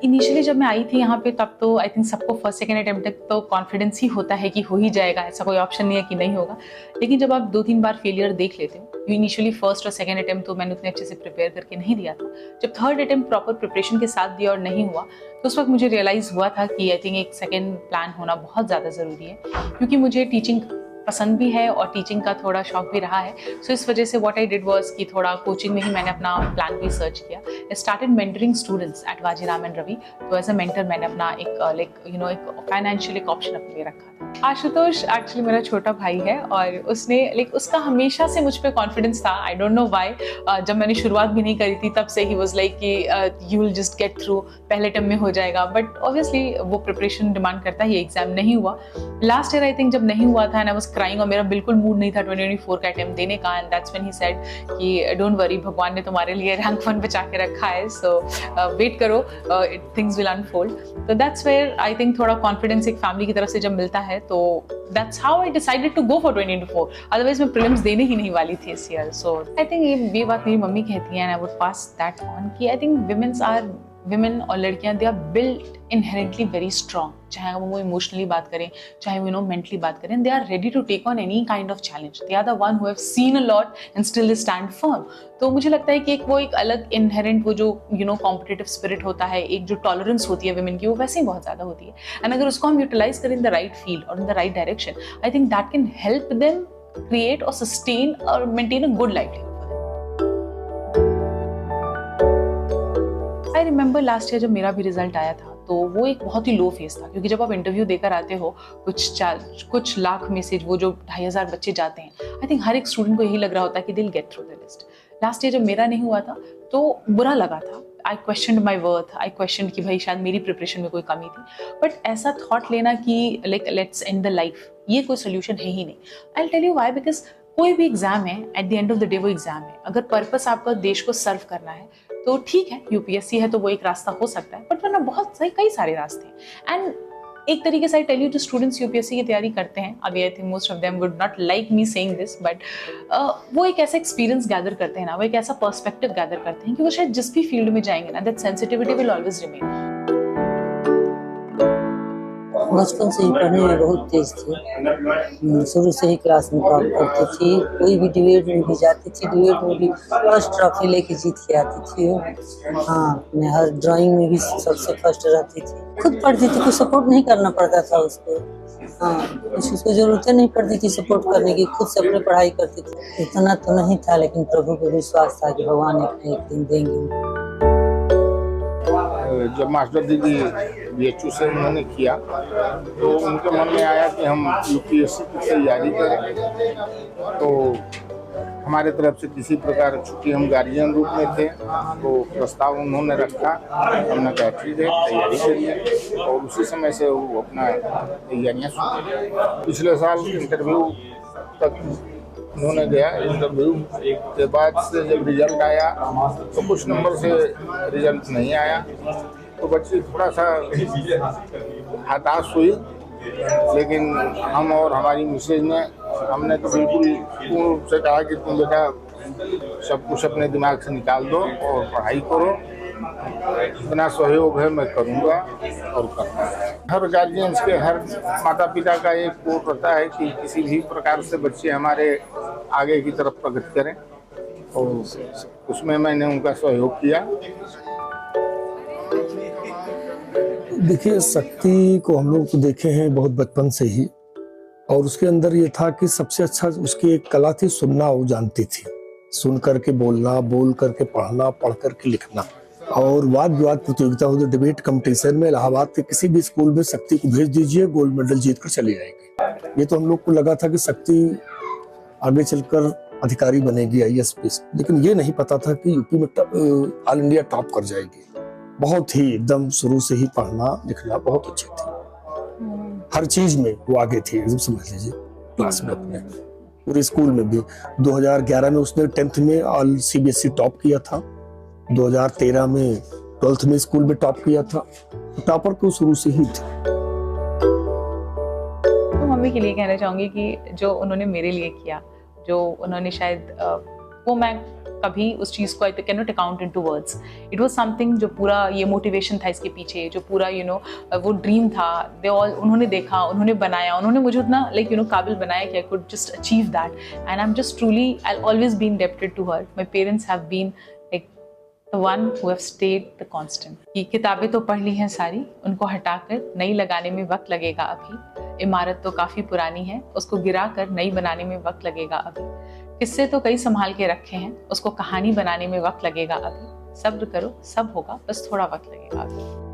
Initially जब मैं आई थी यहाँ पे तब तो आई थिंक सबको फर्स्ट सेकंड अटेम्प्ट तक तो कॉन्फिडेंस ही होता है कि हो ही जाएगा, ऐसा कोई ऑप्शन नहीं है कि नहीं होगा। लेकिन जब आप 2-3 बार फेलियर देख लेते हो, इनिशियली फर्स्ट और सेकंड अटेम्प्ट तो मैंने उतने अच्छे से प्रिपेयर करके नहीं दिया था। जब थर्ड अटेम्प्ट प्रॉपर प्रिपरेशन के साथ दिया और नहीं हुआ, तो उस वक्त मुझे रियलाइज़ हुआ था कि आई थिंक एक सेकेंड प्लान होना बहुत ज़्यादा ज़रूरी है, क्योंकि मुझे टीचिंग पसंद भी है और टीचिंग का थोड़ा शौक भी रहा है। सो इस वजह से व्हाट आई डिड वाज कि थोड़ा कोचिंग में ही मैंने अपना प्लान भी सर्च किया। I started mentoring students at Vajiram and Ravi. तो एज अ मेंटर मैंने अपना एक एक फाइनेंशियल एक ऑप्शन अपने लिए रखा था। आशुतोष एक्चुअली मेरा छोटा भाई है और उसने उसका हमेशा से मुझ पे कॉन्फिडेंस था। I don't know why. जब मैंने शुरुआत भी नहीं करी थी तब से ही वाज लाइक कि you will just get through, पहले टर्म में हो जाएगा। बट ऑब्वियसली वो प्रिपरेशन डिमांड करता है, ये एग्जाम नहीं हुआ। लास्ट ईयर आई थिंक जब नहीं हुआ था एंड आई वाज क्राइंग और मेरा बिल्कुल मूड नहीं था 2024 का अटेम्प्ट देने का, and that's when he said कि डोंट वरी, भगवान ने तुम्हारे लिए रैंक 1 बचा के रखा है, सो वेट करो, थिंग्स विल अनफोल्ड। तो दैट्स वेयर आई थिंक थोड़ा कॉन्फिडेंस एक फैमिली की तरफ से जब मिलता है, तो that's how I decided to go for 2024। Otherwise मैं प्रीलिम्स देने ही नहीं वाली थी इस ईयर। सो आई थिंक ये बात मेरी मम्मी कहती है and I would pass that on कि आई थिंक विमेन और लड़कियां they are built inherently very strong. चाहे वो इमोशनली बात करें, चाहे वो मेंटली बात करें, they are ready to take on any kind of challenge. They are the one who have seen a lot and still they stand firm. तो मुझे लगता है कि एक अलग इनहेरेंट वो जो कॉम्पिटिटिव स्पिरिट होता है, एक जो टॉलरेंस होती है विमेन की, वो वैसे ही बहुत ज्यादा होती है। एंड अगर उसको हम यूटिलाइज करें इन द राइट फील्ड और in the right direction, I think that can help them create और सस्टेन और maintain a good life. I remember last year जब मेरा भी रिजल्ट आया था, तो वो एक बहुत ही लो फेस था, क्योंकि जब आप इंटरव्यू देकर आते हो कुछ लाख में से वो जो 2500 बच्चे जाते हैं, आई थिंक हर एक स्टूडेंट को यही लग रहा होता है कि दिल get through the list. Last year जब मेरा नहीं हुआ था तो बुरा लगा था। आई क्वेश्चनड माई वर्थ, आई क्वेश्चनड कि भाई शायद मेरी प्रिपरेशन में कोई कमी थी। बट ऐसा थॉट लेना कि लेट्स एंड द लाइफ, ये कोई सोल्यूशन है ही नहीं। I tell you why, because कोई भी एग्जाम है, at the end of the day वो एग्जाम है। अगर पर्पस आपका देश को सर्व करना है तो ठीक है, यूपीएससी है तो वो एक रास्ता हो सकता है, बट वरना बहुत सही कई सारे रास्ते हैं। एंड एक तरीके से आई टेल यू, जो स्टूडेंट्स यूपीएससी की तैयारी करते हैं, अभी I think most of them would not like me saying this, but वो एक ऐसा एक्सपीरियंस गैदर करते हैं ना, वो एक ऐसा पर्सपेक्टिव गैदर करते हैं कि वो शायद जिस भी फील्ड में जाएंगे ना, that sensitivity will always remain. बचपन से ही पढ़ने में बहुत तेज थी। शुरू से ही क्लास में टॉप करती थी। कोई भी डिबेट में भी जाती थी, डिबेट में भी फर्स्ट ट्रॉफी लेके जीत के आती थी। हाँ, मैं हर ड्राइंग में भी सबसे फर्स्ट रहती थी। खुद पढ़ती थी, कुछ सपोर्ट नहीं करना पड़ता था उसको। हाँ, कुछ उसको जरूरत नहीं पड़ती थी सपोर्ट करने की, खुद से अपनी पढ़ाई करती थी। इतना तो नहीं था, लेकिन प्रभु पे विश्वास था कि भगवान एक दिन देंगे। जब मास्टर दीदी बीएचयू से उन्होंने किया तो उनके मन में आया कि हम यूपीएससी की तैयारी करें। तो हमारे तरफ से किसी प्रकार, चूँकि हम गार्जियन रूप में थे, तो प्रस्ताव उन्होंने रखा। हमने कहा ठीक है, तैयारी करिए, और उसी समय से वो अपना तैयारियाँ शुरू। पिछले साल इंटरव्यू तक उन्होंने गया। इंटरव्यू के बाद से जब रिजल्ट आया तो कुछ नंबर से रिजल्ट नहीं आया, तो बच्ची थोड़ा सा हताश हुई। लेकिन हम और हमारी मिसेज ने, हमने तो बिल्कुल उनसे कहा कि तुम बेटा सब कुछ अपने दिमाग से निकाल दो और पढ़ाई करो, इतना सहयोग है मैं करूँगा और करता है। हर गार्जियंस के, हर माता पिता का एक कोट रहता है कि किसी भी प्रकार से बच्चे हमारे आगे की तरफ प्रगति करें, और उसमें मैंने उनका सहयोग किया। देखिए, शक्ति को हम लोग देखे हैं बहुत बचपन से ही, और उसके अंदर ये था कि सबसे अच्छा उसकी एक कला थी, सुनना वो जानती थी। सुन करके बोलना, बोल करके पढ़ना, पढ़ करके लिखना। और वाद विवाद प्रतियोगिता हो, डिबेट कंपटीशन में इलाहाबाद के किसी भी स्कूल में शक्ति को भेज दीजिए, गोल्ड मेडल जीत कर चली जाएगी। ये तो हम लोग को लगा था कि शक्ति आगे चलकर अधिकारी बनेगी, IAS, लेकिन ये नहीं पता था कि यूपी में ऑल इंडिया टॉप कर जाएगी। बहुत ही एकदम शुरू से ही पढ़ना लिखना बहुत अच्छी थी, हर चीज में वो आगे थी, एकदम समझ लीजिए। क्लास में अपने पूरे स्कूल में भी 2011 में उसने 10th में ऑल CBSE टॉप किया था, 2013 में 12th में स्कूल में टॉप किया था। टॉपर तो शुरू से ही थी। तो मम्मी के लिए कहना चाहूंगी कि जो उन्होंने मेरे लिए किया, जो उन्होंने शायद वो मैं कभी उस चीज़ को I can not account into words. It was something जो पूरा ये मोटिवेशन था इसके पीछे, जो पूरा वो ड्रीम था, उन्होंने देखा, उन्होंने बनाया, उन्होंने मुझे उतना काबिल बनाया कि I could just achieve that, and I am just truly, I always been indebted to her. My parents have been the one who have stayed the constant। ये किताबें तो पढ़ ली हैं सारी, उनको हटाकर नई लगाने में वक्त लगेगा अभी। इमारत तो काफ़ी पुरानी है, उसको गिराकर नई बनाने में वक्त लगेगा अभी। किस्से तो कई संभाल के रखे हैं, उसको कहानी बनाने में वक्त लगेगा अभी। सब्र करो, सब होगा, बस थोड़ा वक्त लगेगा अभी।